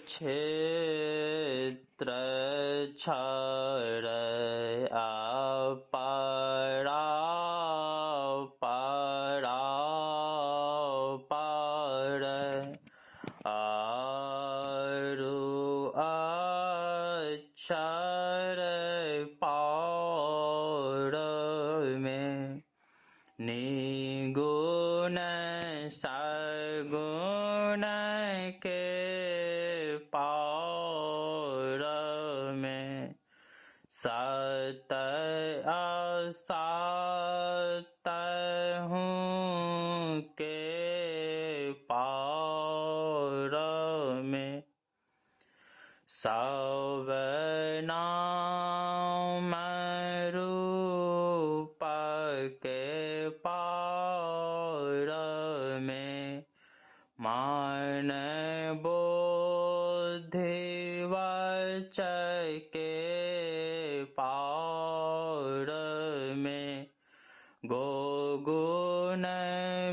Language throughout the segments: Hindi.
क्षेत्र क्षर अपरा पार आरु अक्षर पार में निगुण सगुण के पार में सत असत हूँ के पार में सब नाम रूप के पार में मान बुद्धि वचन के पार में गो गुण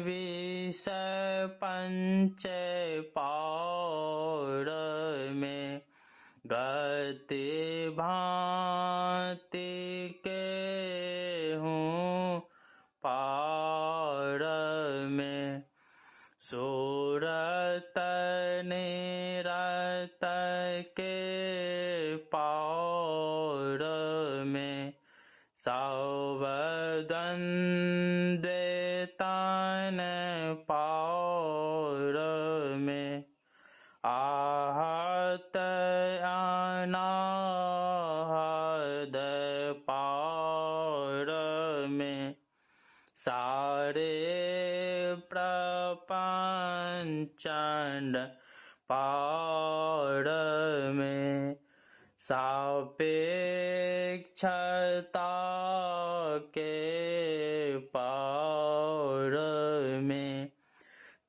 विषय पंच पार में गति भांति के हूँ पार में सूरत निरत के पार में सावद्वंद्वतान पार में आहत अनाहत पार में सारे प्रपंचन पार में सापेक्षता के पार में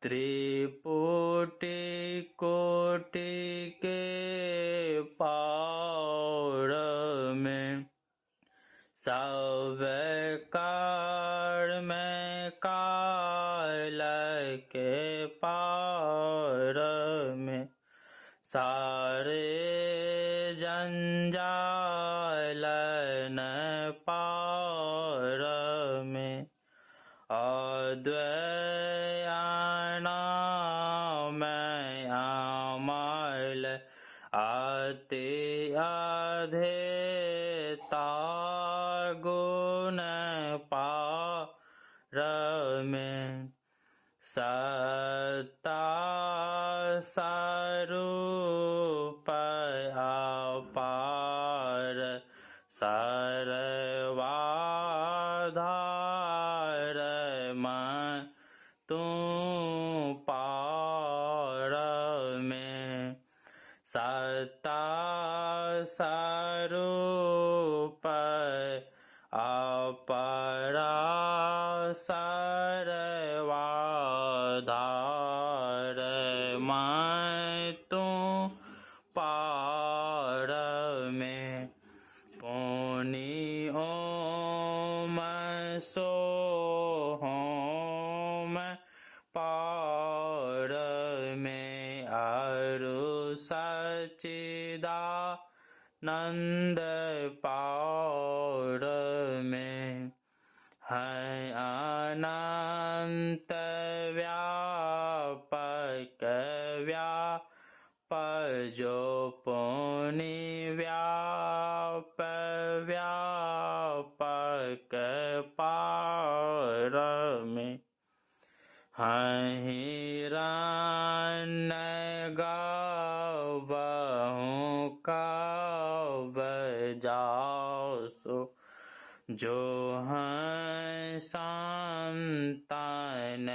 त्रिपुटी कोटि के पार में सब कर्म काल के पार में सारे जंजाल न पार में अद्वैयानामय अमल अति अधेता गुण पार में सत्ता स्वरूप अपार सर्वाधार मैं तू पार में सत्ता स्वरूप अपरा सर्वाधार मैं तू पार में पुनि ओम सोहम पार में अरु सच्चिदानंद पार में है अनंत व्यापक व्याप जो पुनि व्याप व्यापक पार में है हिरण्य गावहूँ कब जासो जो है संतान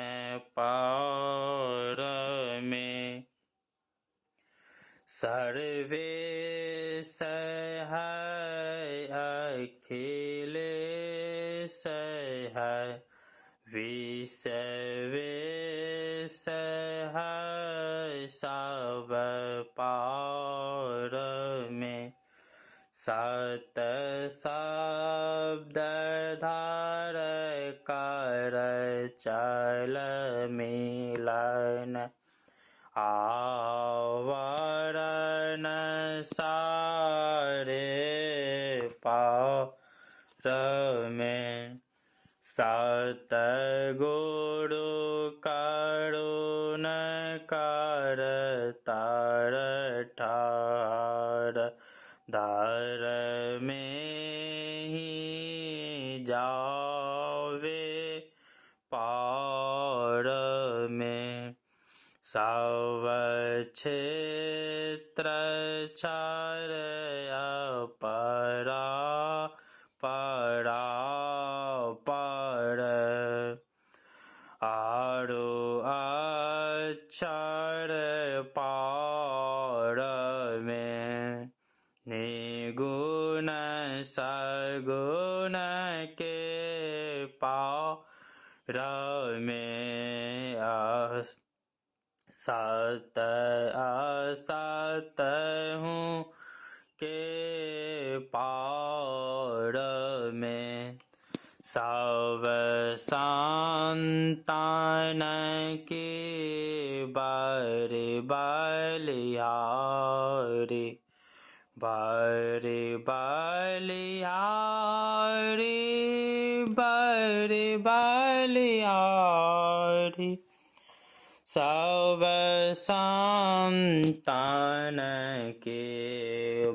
पार में सर्वेश है अखिलेश है विश्वेश है सब पार में सत शब्द धार कर चल मिलन आवर में सतगुरु करुण कर तार ठार धार में ही जावे पार में सब क्षेत्र चार अपरा परा पर आरु अक्षर पार में निगुण सगुण के पार में सत असत हूँ के पार में सब संतान की बारी बलिहारी बारी बलिहारी बारी बलिहारी सब संतान के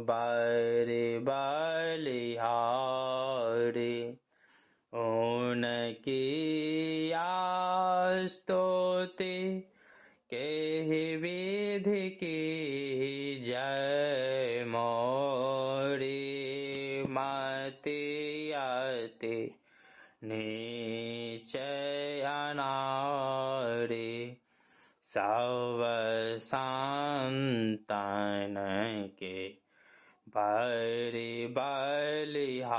बारी बलिहारी उनकी स्तुति के विधि की जय मोरी मति अति नीचे अनारी सब संतान के बारी बलिहारी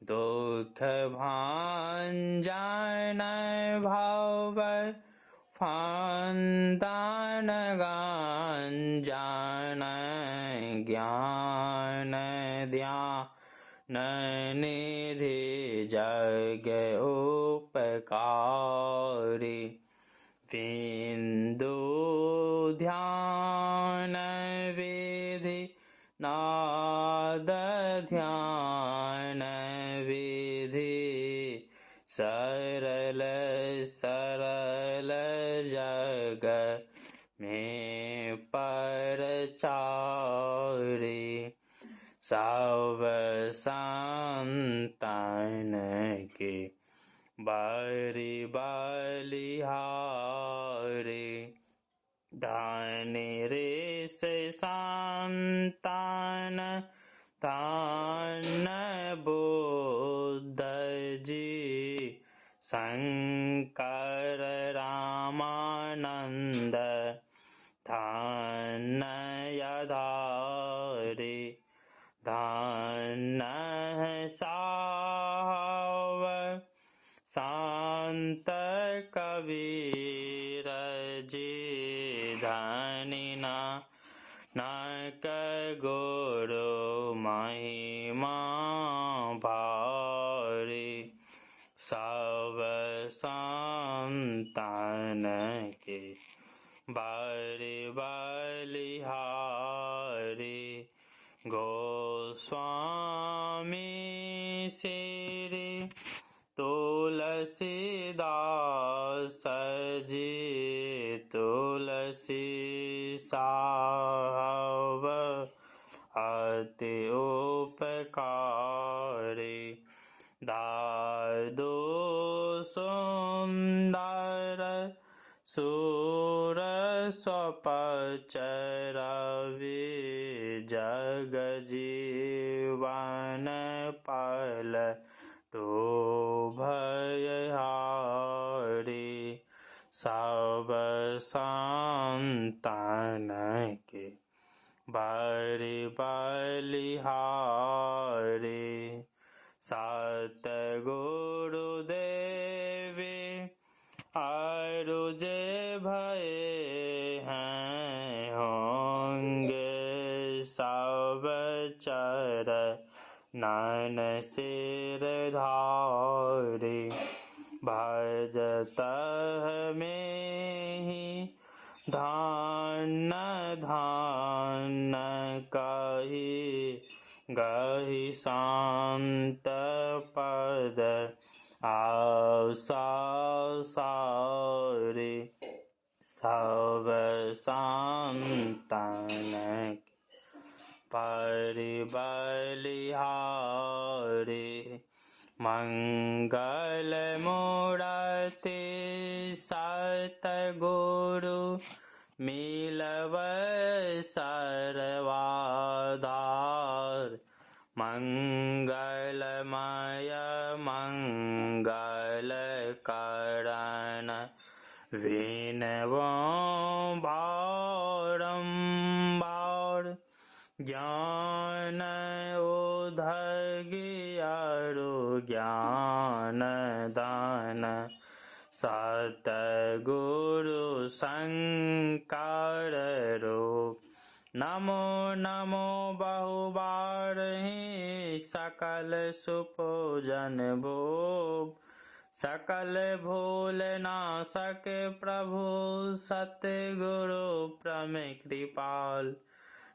दुख भांजन भव फंदन गंजन ज्ञान ध्यान निधि जग उपकारी बिंदु ध्यान विधि नाद ध्यान विधि सरल सरल जग में परचारी सब संतान के बारी बलिहारी दान रे से संतान तान बुद्ध जी शंकर रामानंद धान यधारी धान साव शांत कबीर जी धनी नानक गुरु महिमा भारी सब संतान के बारी बलिहारी गोस्वामी श्री तुलसीदास जी तुलसी साहब अति उपकारी दादू सुंदर सूर स्वपचर जग जीवन पल तो भयहारी सब संतान के बारी बलिहारी सतगुरुदेवी आरुजे भये हैं होंगे सब चर नैन सिर धारी भजत में ही धान धान कही गहि शांत पद आशा सारे सब संतन परिबलिहारे मंगल मूर्ति सतगुरु मिलव सर्वाधार मंगलमय मंगल करण विनवो बारंबार ज्ञान उदगियारु ज्ञान दान सतगुरु शंकर रूप नमो नमो बहुबार ही सकल सुपूजन भूप सकल भूल नाशक प्रभु सतगुरु प्रम कृपाल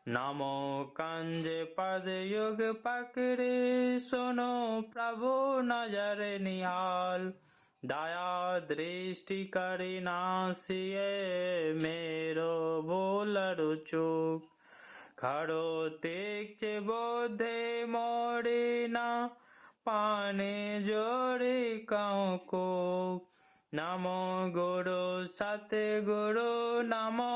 नमो कंज पद युग पकड़े सुनो प्रभु नजर निहाल दया दृष्टि करि नासिए मेरो भूल चूक खड़ो तीक्ष बोधे मोड़ी न पाने जोड़ी कहूँ को नमो गुरु सतगुरु नमो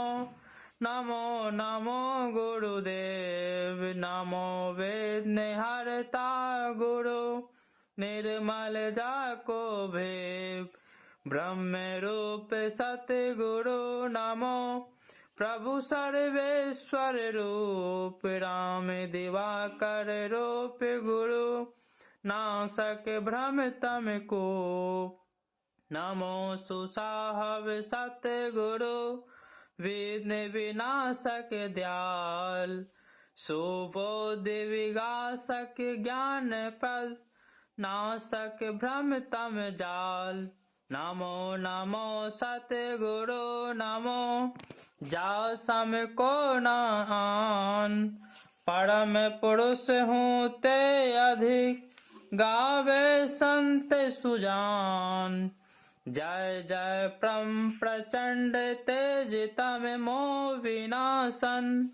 नमो नमो गुरुदेव नमो वेद निहरता गुरु निर्मल जाको भेव ब्रह्म रूप सतगुरु नमो प्रभु सर्वेश्वर रूप राम दिवाकर रूप गुरु नासक भ्रम तम को नमो सुसाहब सतगुरु विघ्न विनाशक दयाल सुबोध विगासक ज्ञान पद नासक भ्रम तम जाल नमो नमो सतगुरु नमो जा सम को नान परम पुरुष हूँ ते अधिक गावे संत सुजान जय जय प्रचंड तेज तम मोह विनाशन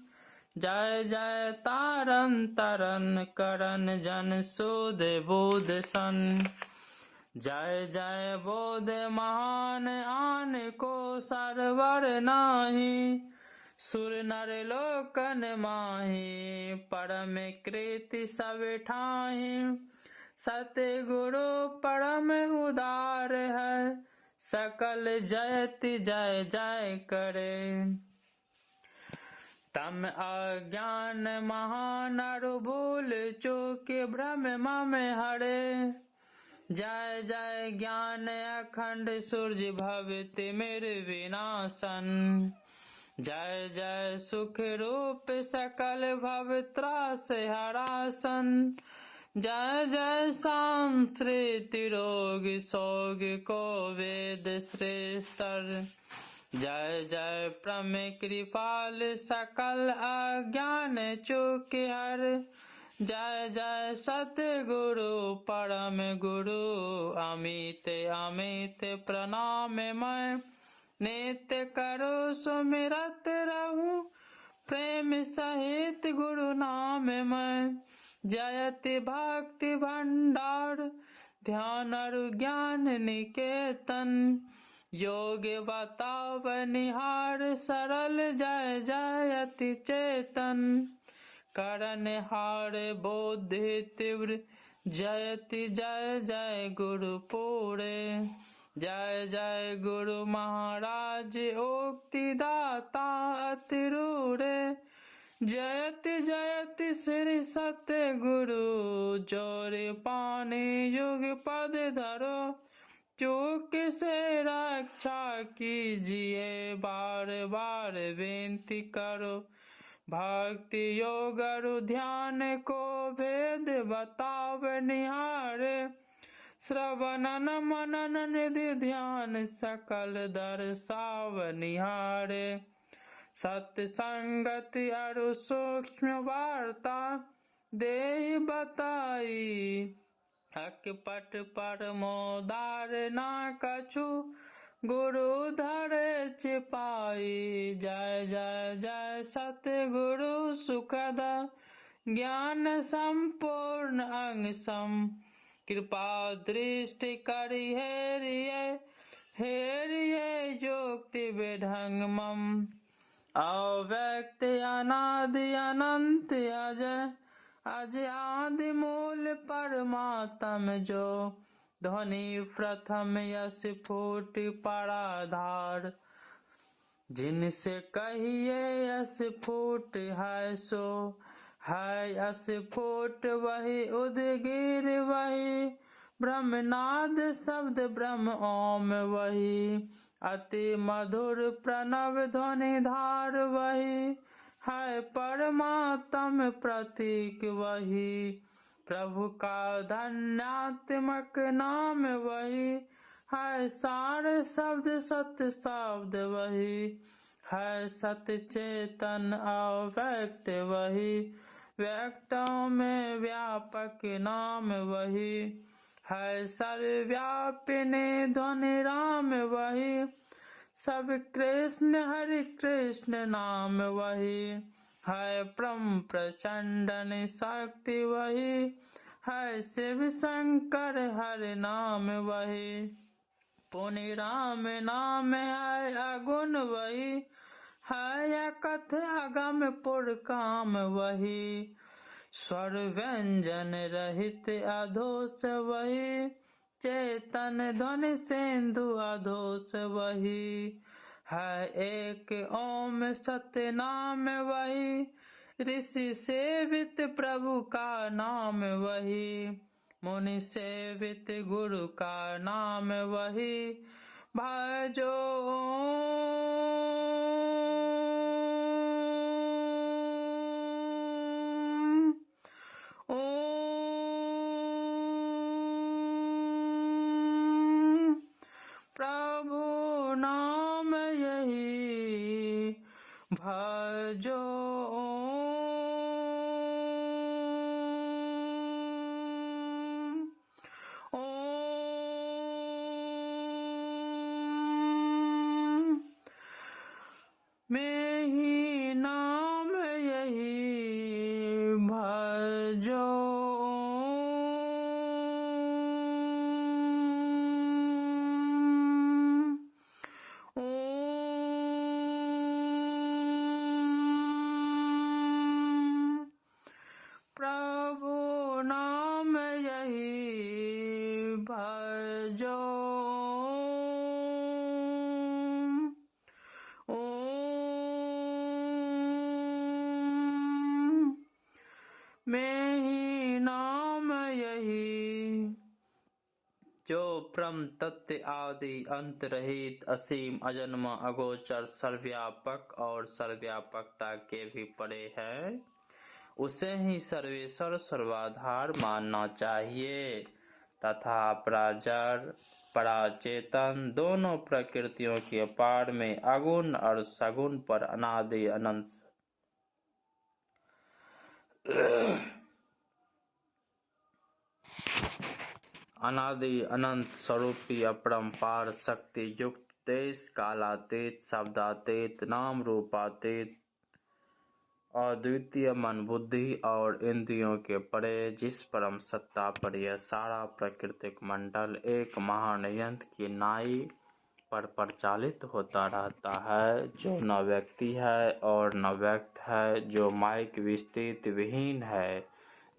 जय जय तारन तरन करन जन सुध बुध सन जय जय बोध महान आन को सरवर नाही सुर नर लोकन माही परम कृति सब ठाही सतगुरु परम उदार है सकल जयति जय जय करे तम अज्ञान महानरु भूल चूक भ्रम मम हरे जय जय ज्ञान अखंड सूर्य भव तिमिर विनाशन जय जय सुख रूप सकल भव त्रास हरासन जय जय सांस्कृति रोग सोग को वेद श्रेष्ठर जय जय प्रम कृपाल सकल अज्ञान चूक हर जय जय सतगुरु परम गुरु अमित अमित प्रणाम मैं नित्य करो सुमिरत रहूं प्रेम सहित गुरु नाम मैं जयति भक्ति भंडार ध्यान ज्ञान निकेतन योग बताव निहार सरल जय जयति चेतन करण हार बोधि तीव्र जयति जय जय गुरु पूरे जय जय गुरु महाराज उक्ति दाता अतिरूरे जयति जयति श्री सत्य गुरु जोरे पानी युग पद धरो चूक से रक्षा कीजिए बार बार बेनती करो भक्ति योग ध्यान को भेद बताव निहारे श्रवणन मनन निधि ध्यान सकल दर्शाव निहारे सत्संगति अरु सूक्ष्म वार्ता दे बताई। अकपट परमोदार ना कछु, गुरु धरे छिपाई। जय जय जय सतगुरु सुखद, ज्ञान संपूर्ण अंग सम। कृपा दृष्टि करि हेरिये युक्ति विढंग मम। अव्यक्त अनादि अनंत अजय, अज आदि मूल परमात्म जो। ध्वनि प्रथम यश फूट पराधार, जिनसे कहिए यश फूट है सो। है यश फूट वही उदगिर वही, ब्रह्मनाद शब्द ब्रह्म ओम वही। अति मधुर प्रणव ध्वनि धार वही, है परमात्म प्रतीक वही। प्रभु का धन्यात्मक नाम वही, है सार शब्द सत्य शब्द वही। है सत्य चेतन अव्यक्त वही, व्यक्तों में व्यापक नाम वही। है सर्वव्यापिनी ध्वनि राम वही, सब कृष्ण हरि कृष्ण नाम वही। है परम प्रचंडन शक्ति वही, है शिव शंकर हरि नाम वही। पुनि राम नाम है अगुण वही, है अकथ अगम पुर काम वही। स्वर व्यंजन रहित अधोष वही, चेतन ध्वनि सिंधु अधोष वही। है एक ओम सत्य नाम वही, ऋषि सेवित प्रभु का नाम वही। मुनि सेवित गुरु का नाम वही, भजो प्रभु नाम यही, भजो में ही नाम यही, भजो प्रभु नाम यही, भजो में ही नाम यही। जो परम तत्व आदि अंत रहित असीम अजन्म अगोचर सर्वव्यापक और सर्वव्यापकता के भी परे है, उसे ही सर्वेश्वर सर्वाधार मानना चाहिए तथा पराजर पराचेतन दोनों प्रकृतियों के पार में अगुण और सगुण पर अनादि अनंत स्वरूपी अपरंपार शक्ति युक्त देश कालातीत शब्दातीत नाम रूपातीत अद्वितीय मन बुद्धि और इंद्रियों के परे जिस परम सत्ता पर यह सारा प्राकृतिक मंडल एक महान यंत्र की नाई पर परिचालित होता रहता है, जो न व्यक्ति है और न व्यक्त है, जो माइक विस्तृत विहीन है,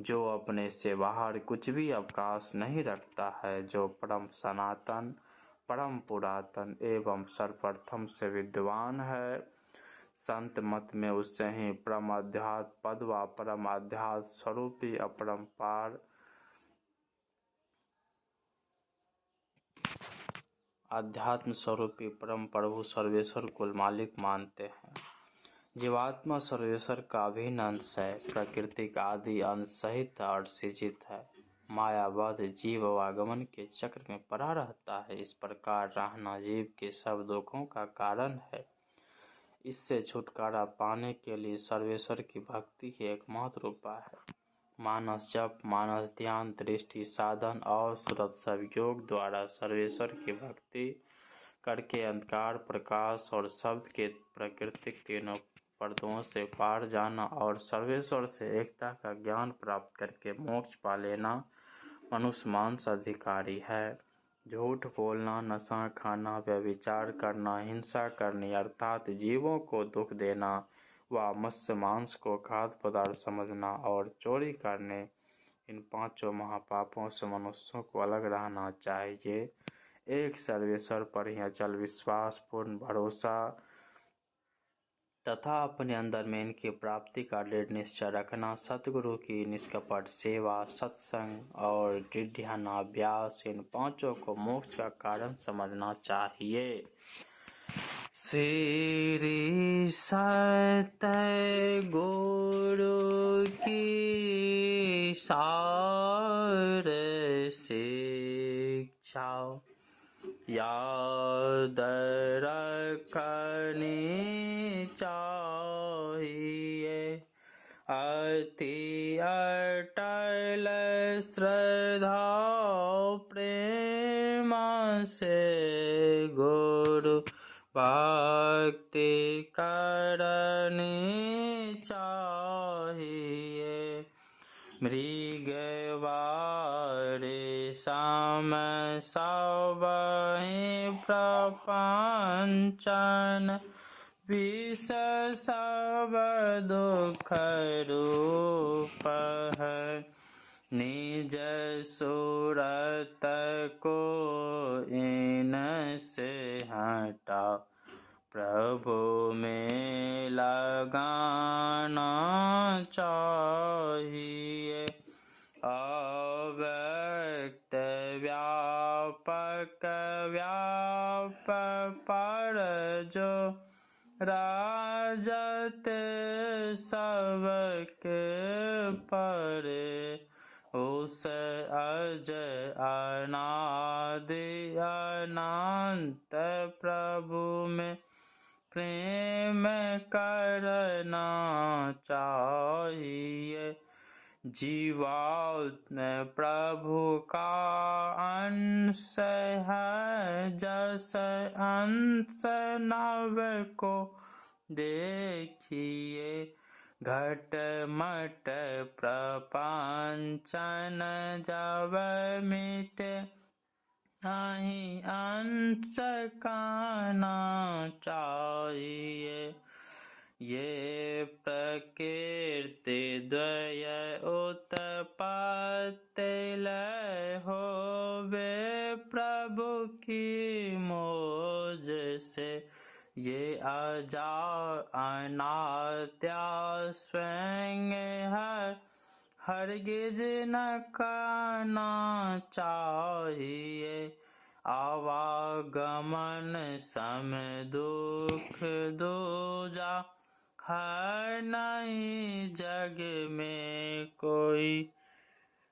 जो अपने से बाहर कुछ भी अवकाश नहीं रखता है, जो परम सनातन परम पुरातन एवं सर्वप्रथम से विद्वान है। संत मत में उससे ही परम अध्यात्म पद व परम अध्यात्म स्वरूपी अपरंपार आध्यात्म स्वरूपी परम प्रभु सर्वेश्वर कुल मालिक मानते हैं। जीवात्मा सर्वेश्वर का अभिन्न अंश है, प्रकृति का आदि अंश सहित और सृजित है। मायाबद्ध जीव आवागमन के चक्र में पड़ा रहता है। इस प्रकार रहना जीव के सब दुखों का कारण है। इससे छुटकारा पाने के लिए सर्वेश्वर की भक्ति ही एकमात्र उपाय है। मानस जप, मानस ध्यान, दृष्टि साधन और सुरत सब योग द्वारा सर्वेश्वर की भक्ति करके अंधकार, प्रकाश और शब्द के प्राकृतिक तीनों पर्दों से पार जाना और सर्वेश्वर से एकता का ज्ञान प्राप्त करके मोक्ष पा लेना मनुष्य मांस अधिकारी है। झूठ बोलना, नशा खाना, व्यभिचार करना, हिंसा करनी अर्थात जीवों को दुख देना व मत्स्य मांस को खाद्य पदार्थ समझना और चोरी करने, इन पांचों महापापों से मनुष्यों को अलग रहना चाहिए। एक सर्वेश्वर पर ही अचल विश्वास, पूर्ण भरोसा तथा अपने अंदर में इनकी प्राप्ति का दृढ़ निश्चय रखना, सतगुरु की निष्कपट सेवा, सत्संग और दृढ़ इन पांचों को मोक्ष का कारण समझना चाहिए। श्री सत्य गुरु की सार शिक्षा याद रखनी चाहिए। अति अटल श्रद्धा प्रेम से गुरु भक्ति करनी चाहिए। मृगवारी सम सबहि प्रपंचन विष सब दुख रूप है। निज सूरत को इनसे हटा प्रभु में लगाना चाहिए। अव्यक्त व्यापक व्याप पर जो राजत सबके परे, उस अज अनादि अनंत प्रभु में प्रेम करना चाहिए। जीवात्मा प्रभु का अंश है, जस अंश नव को देखिए। घट मट प्रपंचन जब मिटे, नहीं अंश कहना चाहिए। ये प्रकृति द्वय उत्पत्ति लय होवे प्रभु की मोज से। ये अजा अनाद्या स्वयं है, हरगिज न कहना चाहिए। आवागमन सम दुख दूजा है नहीं जग में कोई।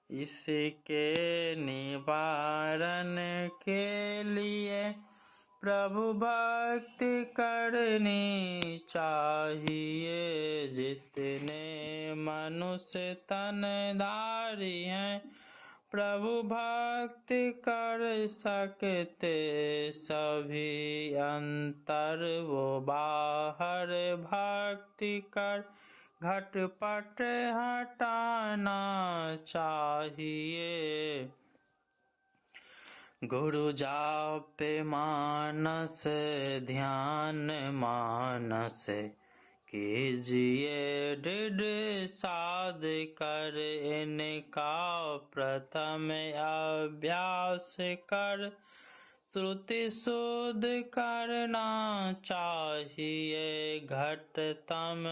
इसके निवारण के लिए प्रभु भक्ति करनी चाहिए। जितने मनुष्य तनधारी हैं, प्रभु भक्ति कर सकते सभी। अंतर वो बाहर भक्ति कर घटपट हटाना चाहिए। गुरु जाप मानस ध्यान मानस कीजिए दृढ़ साध कर। इनका प्रथम अभ्यास कर श्रुति शुद्ध करना चाहिए। घटतम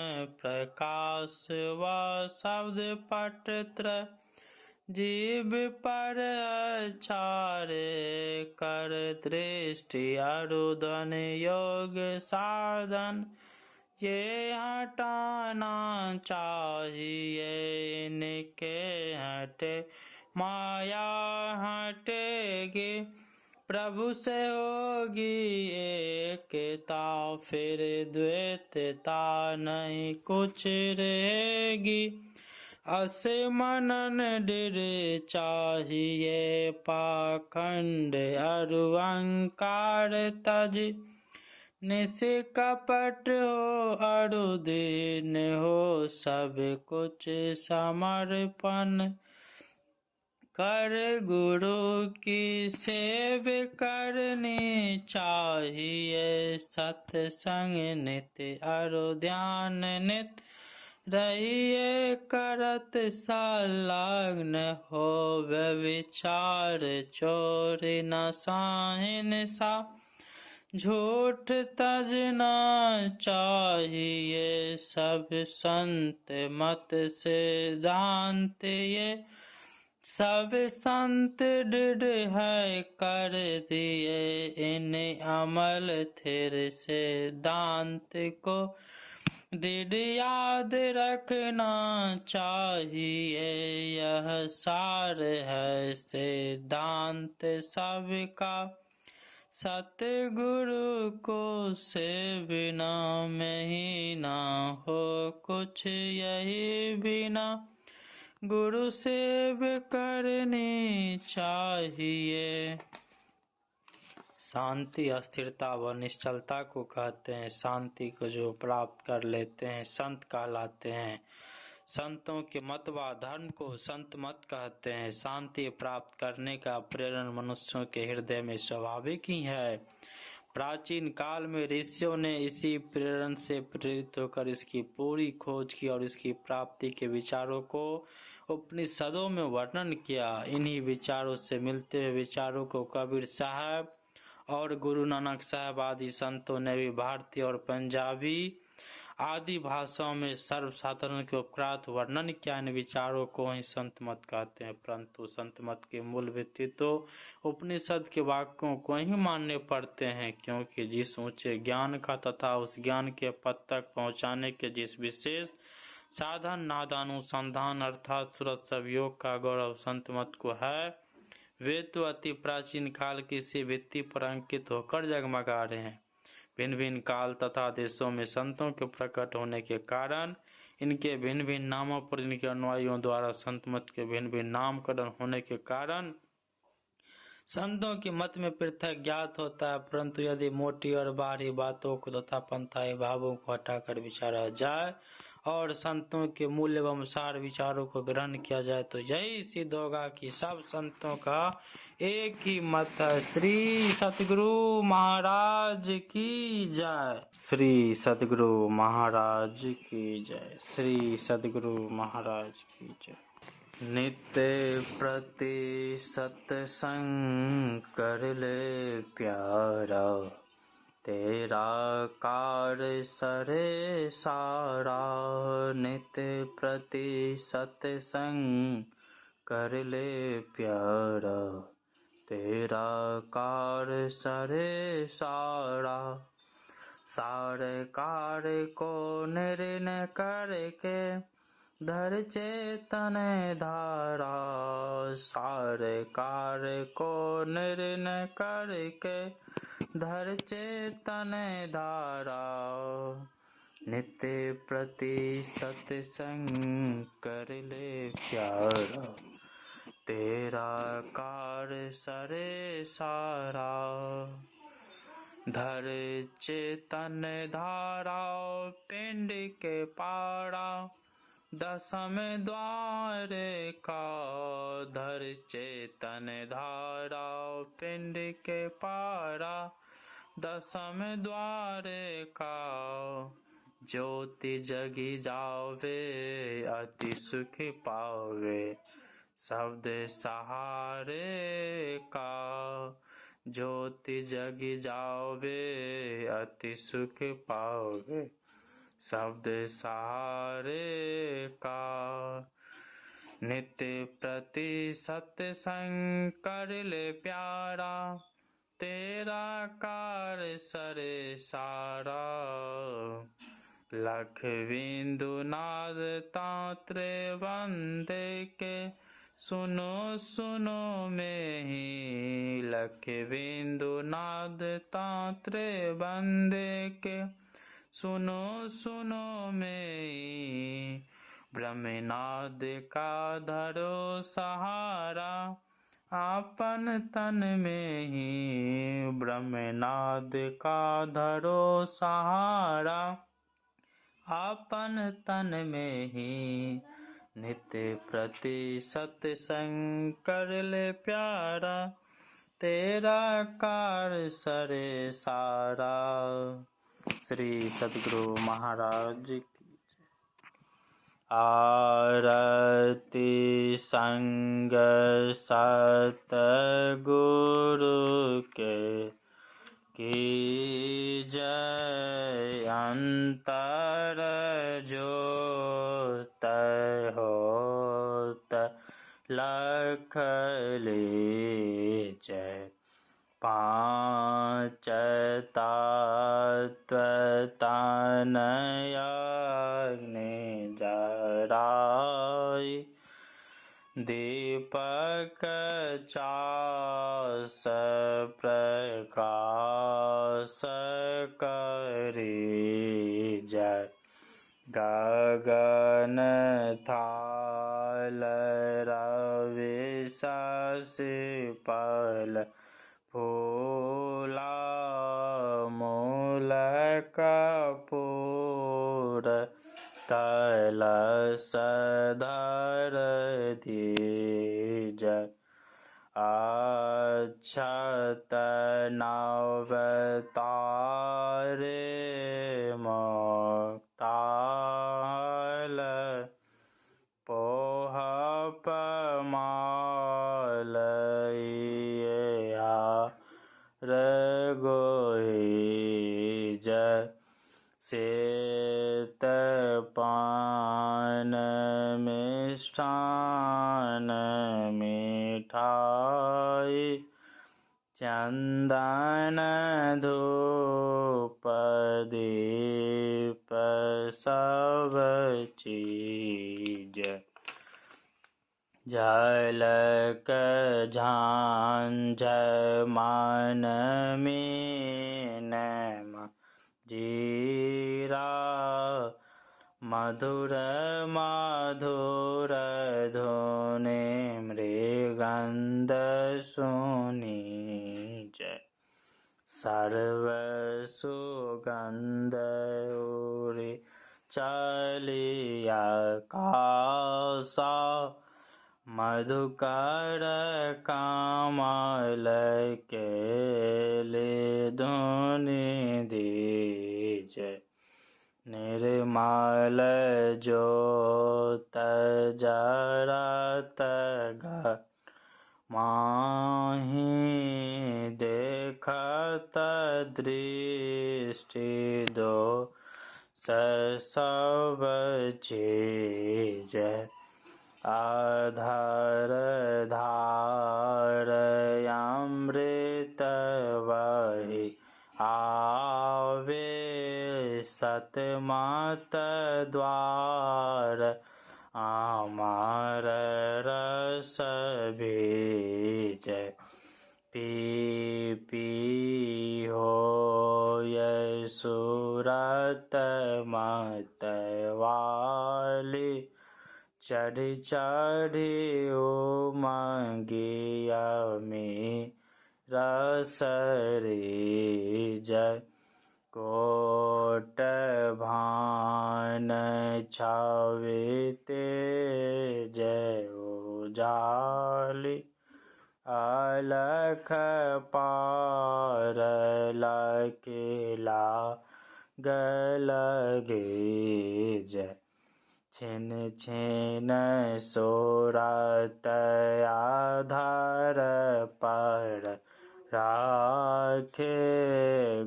प्रकाश व शब्द पटत्र जीव पर चारे कर। दृष्टि अरुधन योग साधन ये हटाना चाहिए। इनके हटे माया हटेगी, प्रभु से होगी एकता। फिर द्वैतता नहीं कुछ रहेगी। अस मनन दृढ़ चाहिए पाखंड अरु अहंकार तज निष्कपट हो अरु दीन हो सब कुछ समर्पण कर गुरु की सेव करनी चाहिए सत्संग नित अरु ध्यान नित रहिए करत संलग्न हो विचार चोरी न साहिन सा झूठ तजना चाहिए सब संत मत सिद्धांत ये सब संत दृढ़ है कर दिए इन अमल थिर सिद्धांत को दृढ़ याद रखना चाहिए यह सार है सिद्धांत सबका सतगुरु को से बिना में ही ना हो कुछ यही बिना गुरु सेव करनी चाहिए। शांति अस्थिरता व निश्चलता को कहते हैं। शांति को जो प्राप्त कर लेते हैं संत कहलाते हैं। संतों के मत व धर्म को संत मत कहते हैं। शांति प्राप्त करने का प्रेरण मनुष्यों के हृदय में स्वाभाविक ही है। प्राचीन काल में ऋषियों ने इसी प्रेरण से प्रेरित होकर इसकी पूरी खोज की और इसकी प्राप्ति के विचारों को उपनिषदों में वर्णन किया। इन्हीं विचारों से मिलते हुए विचारों को कबीर साहब और गुरु नानक साहब आदि संतों ने भी भारतीय और पंजाबी आदि भाषाओं में सर्वसाधारण के उपकृत वर्णन किया। इन विचारों को ही संत मत कहते हैं। परंतु संत मत के मूल भित्ति तो उपनिषद के वाक्यों को ही मानने पड़ते हैं, क्योंकि जिस ऊंचे ज्ञान का तथा उस ज्ञान के पद तक पहुँचाने के जिस विशेष साधन नादानुसंधान अर्थात सूरत सब योग का गौरव संत मत को है, वे तो अति प्राचीन काल की सी भित्ति पर अंकित होकर जगमगा रहे हैं। भिन्न भिन्न काल तथा देशों में संतों के प्रकट होने के कारण इनके भिन्न भिन्न नामों पर इनके अनुयायियों द्वारा संत मत के भिन्न भिन्न नामकरण होने के कारण संतों के मत में पृथक ज्ञात होता है। परंतु यदि मोटी और बाहरी बातों को तथा पंथाई भावों को हटाकर विचारा जाए और संतों के मूल्य एवं सार विचारों को ग्रहण किया जाए तो यही सिद्ध होगा कि सब संतों का एक ही मत है। श्री सतगुरु महाराज की जय। श्री सतगुरु महाराज की जय। श्री सतगुरु महाराज की जय। नित्य प्रति सत्संग कर ले प्यारा, तेरा कार्य सरे सारा। नित्य प्रति सत्संग कर ले प्यारा, तेरा कार्य सरे सारा। सारे कार्य को निर्णय करके धर चेतन धारा। सारे कार्य को निर्णय करके धर चेतन धारा। नित्य प्रति सत्संग कर ले प्यारा, तेरा कार्य सरे सारा। धर चेतन धारा पिंड के पारा, दसम द्वार का। धर चेतन धारा पिंड के पारा, दसम द्वार का। ज्योति जगी जावे अति सुख पावे, शब्द सहारे का। ज्योति जगी जावे अति सुख पावे, शब्द सहारे का। नित्य प्रति सत्संग कर ले प्यारा, तेरा कार्य सरे सारा। लख बिंदु नाद तांत्रे वंदे के, सुनो सुनो में ही। लख बिंदु नाद तांत्रे वंदे के, सुनो सुनो में ही। ब्रह्म ब्रह्मनाद का धरो सहारा, आपन तन में ही ब्रह्मनाद का धरो सहारा, आपन तन में ही नित्य प्रति सत्संग कर ले प्यारा, तेरा कार सरे सारा। श्री सद्गुरु महाराज की आरती संग सतगुरु के की जय। अंतर जोत होत लख लीजय, पांच तत्व तनय अग्नि जराय, दीपक चास प्रकाश करी जय। गगन थाल रवि शशि पल फूला, मूल कपूर कलश धर दीजय। अक्षत नव तारे मुक्ताल, पोह पमाल रघुईजय। श्वेत पान मिष्ठान मिठाई, चंदन धूप दीप सब चीज। झलक झांझर मन मीन जीरा, मधुर मधुर धुनि मृगंध सुनी जय। सर्व सुगंध उरि चलिया कासा, मधुकर कमल के ले धुनि दीजय। निर्मल ज्योत जरत घट माही, देखत दृष्टि दो सब चीज। अधर धार अमृत वही आवे, सतमत द्वार अमर रस बीज। पी पी होय सुरत मतवाली, चढ़ी चढ़ी उमंगिया में रसरी जय। कोट भान छाविते जय उजाली, अलख पार लकेला गलगे जय। छिन छिन सोरत आधार पर राखे,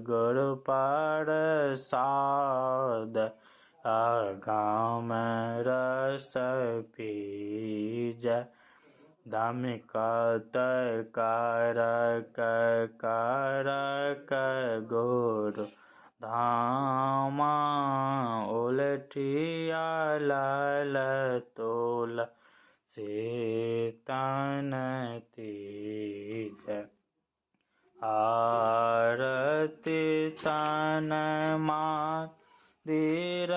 गुरु पर साद अगम रस पीज। दमिकत करक करक गुरु धामा, उलटिया लाल तोल सेतन तीज। आरती तन मंदिर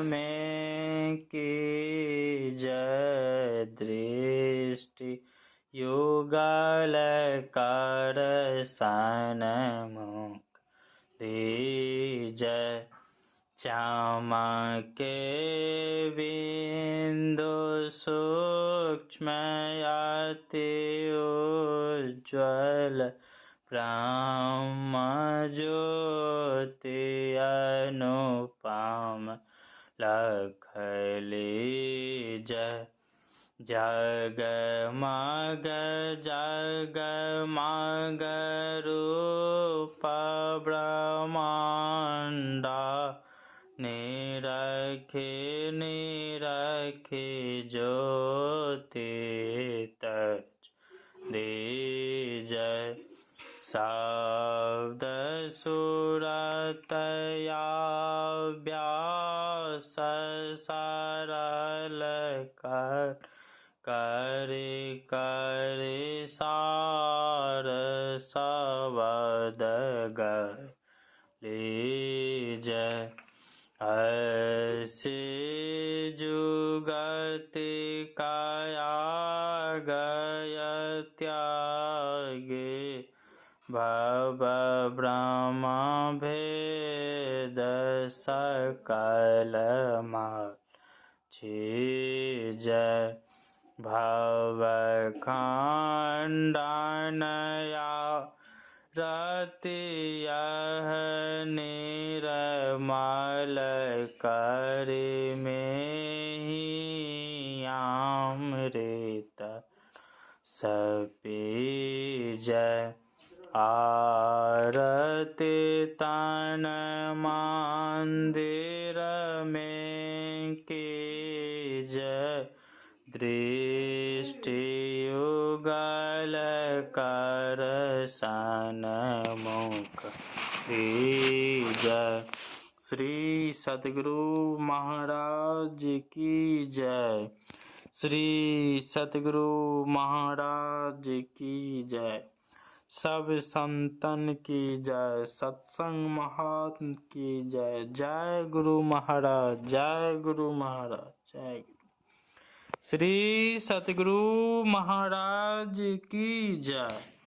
में की जुगल कर सन्मुख दीजय चमके बिंदु सूक्ष्म अति उज्ज्वल ब्रह्म ज्योति अनुपम लख लीजय जगमग जगमग रूप ब्रह्मांडा निरखी निरखी ज्योति तज दीजय शब्द सुरतया व्यास सरल करि करि सार शब्द लीजय ऐसी जुगति काया गय त्यागे भव ब्रह्म भेद सकल छीजय भव खंडनया रतियः निर्मल करि मेहियामृत सपीजय आरती तन मंदिर में कीजय दृष्टि युगल कर सन्मुख दीजय। श्री सद्गुरु महाराज की जय। श्री सद्गुरु महाराज की जय। सब संतन की जय। सत्संग महात्म की जय। जय गुरु महाराज, जय गुरु महाराज, जय गुरु। श्री सद्गुरु महाराज की जय।